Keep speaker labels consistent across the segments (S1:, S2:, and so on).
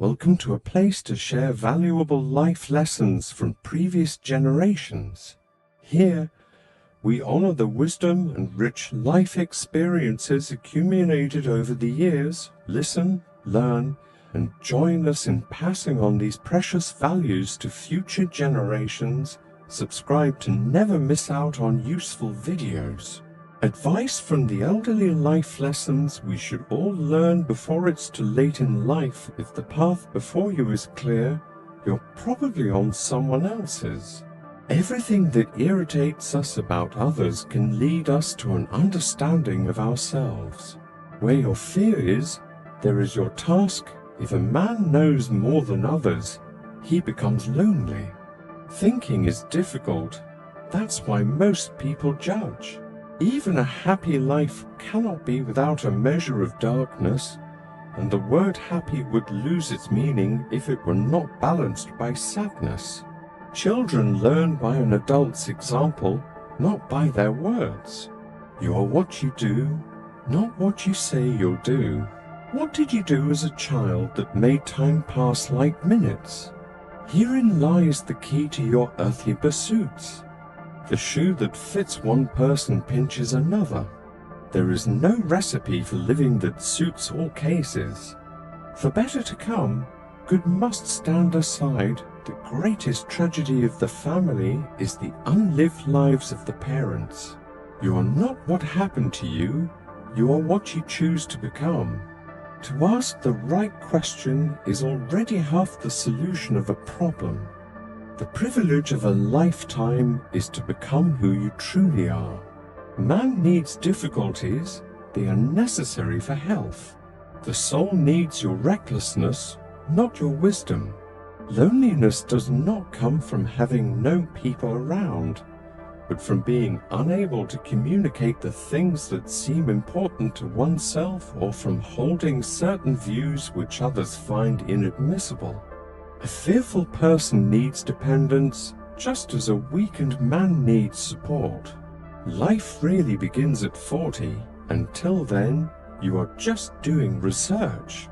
S1: Welcome to a place to share valuable life lessons from previous generations. Here, we honor the wisdom and rich life experiences accumulated over the years. Listen, learn, and join us in passing on these precious values to future generations. Subscribe to never miss out on useful videos. Advice from the elderly life lessons we should all learn before it's too late in life. If the path before you is clear, you're probably on someone else's. Everything that irritates us about others can lead us to an understanding of ourselves. Where your fear is, there is your task. If a man knows more than others, he becomes lonely. Thinking is difficult. That's why most people judge. Even a happy life cannot be without a measure of darkness, and the word happy would lose its meaning if it were not balanced by sadness. Children learn by an adult's example, not by their words. You are what you do, not what you say you'll do. What did you do as a child that made time pass like minutes? Herein lies the key to your earthly pursuits. The shoe that fits one person pinches another. There is no recipe for living that suits all cases. For better to come, good must stand aside. The greatest tragedy of the family is the unlived lives of the parents. You are not what happened to you, you are what you choose to become. To ask the right question is already half the solution of a problem. The privilege of a lifetime is to become who you truly are. Man needs difficulties, they are necessary for health. The soul needs your recklessness, not your wisdom. Loneliness does not come from having no people around, but from being unable to communicate the things that seem important to oneself, or from holding certain views which others find inadmissible. A fearful person needs dependence, just as a weakened man needs support. Life really begins at 40. Until then, you are just doing research.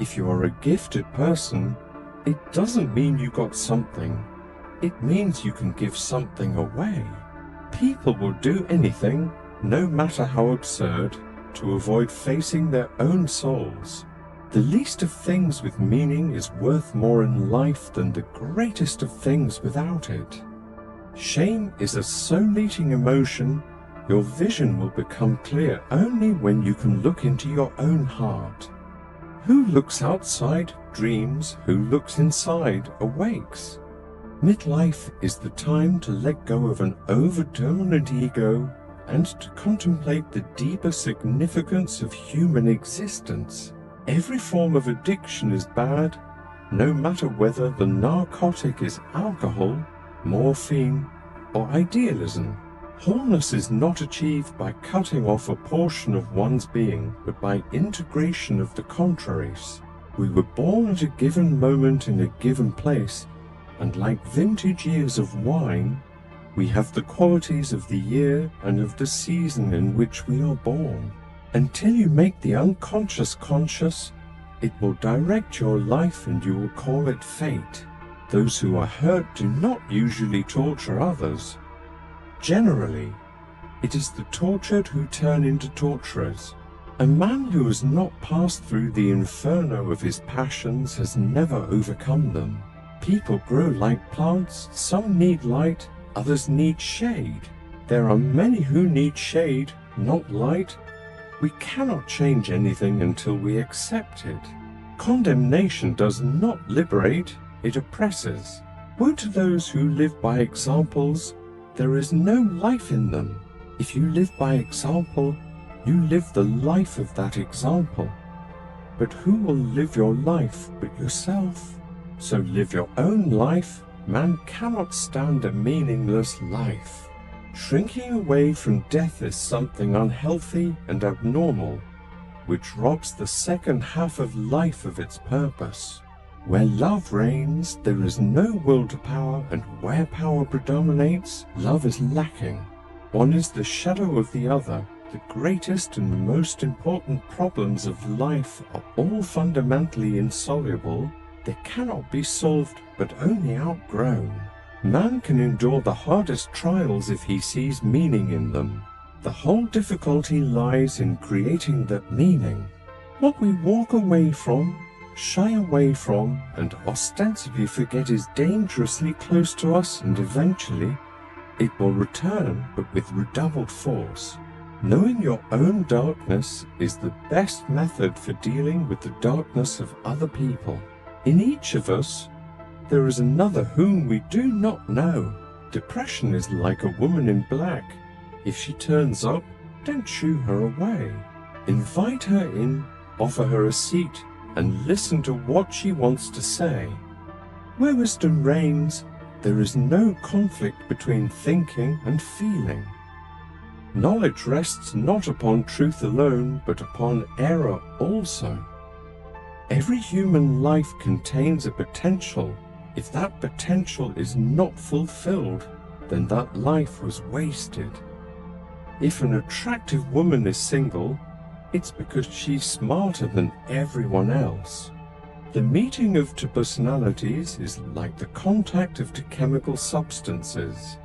S1: If you are a gifted person, it doesn't mean you got something. It means you can give something away. People will do anything, no matter how absurd, to avoid facing their own souls. The least of things with meaning is worth more in life than the greatest of things without it. Shame is a soul-eating emotion. Your vision will become clear only when you can look into your own heart. Who looks outside dreams, who looks inside awakes. Midlife is the time to let go of an overdominant ego and to contemplate the deeper significance of human existence. Every form of addiction is bad, no matter whether the narcotic is alcohol, morphine, or idealism. Wholeness is not achieved by cutting off a portion of one's being, but by integration of the contraries. We were born at a given moment in a given place, and like vintage years of wine, we have the qualities of the year and of the season in which we are born. Until you make the unconscious conscious, it will direct your life and you will call it fate. Those who are hurt do not usually torture others. Generally, it is the tortured who turn into torturers. A man who has not passed through the inferno of his passions has never overcome them. People grow like plants, some need light, others need shade. There are many who need shade, not light. We cannot change anything until we accept it. Condemnation does not liberate, it oppresses. Woe to those who live by examples. There is no life in them. If you live by example, you live the life of that example. But who will live your life but yourself? So live your own life. Man cannot stand a meaningless life. Shrinking away from death is something unhealthy and abnormal, which robs the second half of life of its purpose. Where love reigns, there is no will to power, and where power predominates, love is lacking. One is the shadow of the other. The greatest and most important problems of life are all fundamentally insoluble, They cannot be solved but only outgrown. Man can endure the hardest trials if he sees meaning in them. The whole difficulty lies in creating that meaning. What we walk away from, shy away from, and ostensibly forget is dangerously close to us, and eventually it will return, but with redoubled force. Knowing your own darkness is the best method for dealing with the darkness of other people. In each of us, there is another whom we do not know. Depression is like a woman in black. If she turns up, don't shoo her away. Invite her in, offer her a seat, and listen to what she wants to say. Where wisdom reigns, there is no conflict between thinking and feeling. Knowledge rests not upon truth alone, but upon error also. Every human life contains a potential. If that potential is not fulfilled, then that life was wasted. If an attractive woman is single, it's because she's smarter than everyone else. The meeting of two personalities is like the contact of two chemical substances.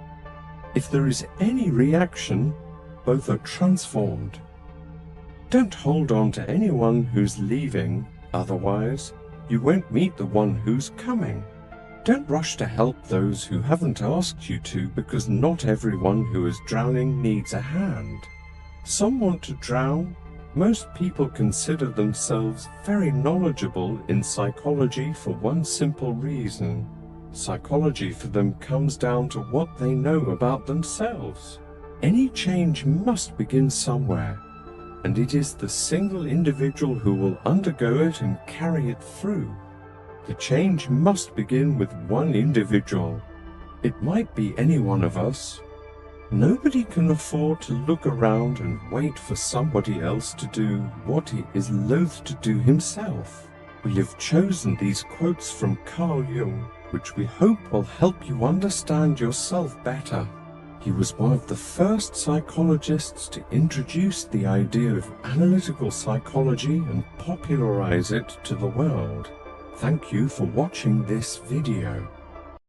S1: If there is any reaction, both are transformed. Don't hold on to anyone who's leaving, otherwise you won't meet the one who's coming. Don't rush to help those who haven't asked you to, because not everyone who is drowning needs a hand. Some want to drown. Most people consider themselves very knowledgeable in psychology for one simple reason. Psychology for them comes down to what they know about themselves. Any change must begin somewhere, and it is the single individual who will undergo it and carry it through. The change must begin with one individual. It might be any one of us. Nobody can afford to look around and wait for somebody else to do what he is loath to do himself. We have chosen these quotes from Carl Jung, which we hope will help you understand yourself better. He was one of the first psychologists to introduce the idea of analytical psychology and popularize it to the world. Thank you for watching this video.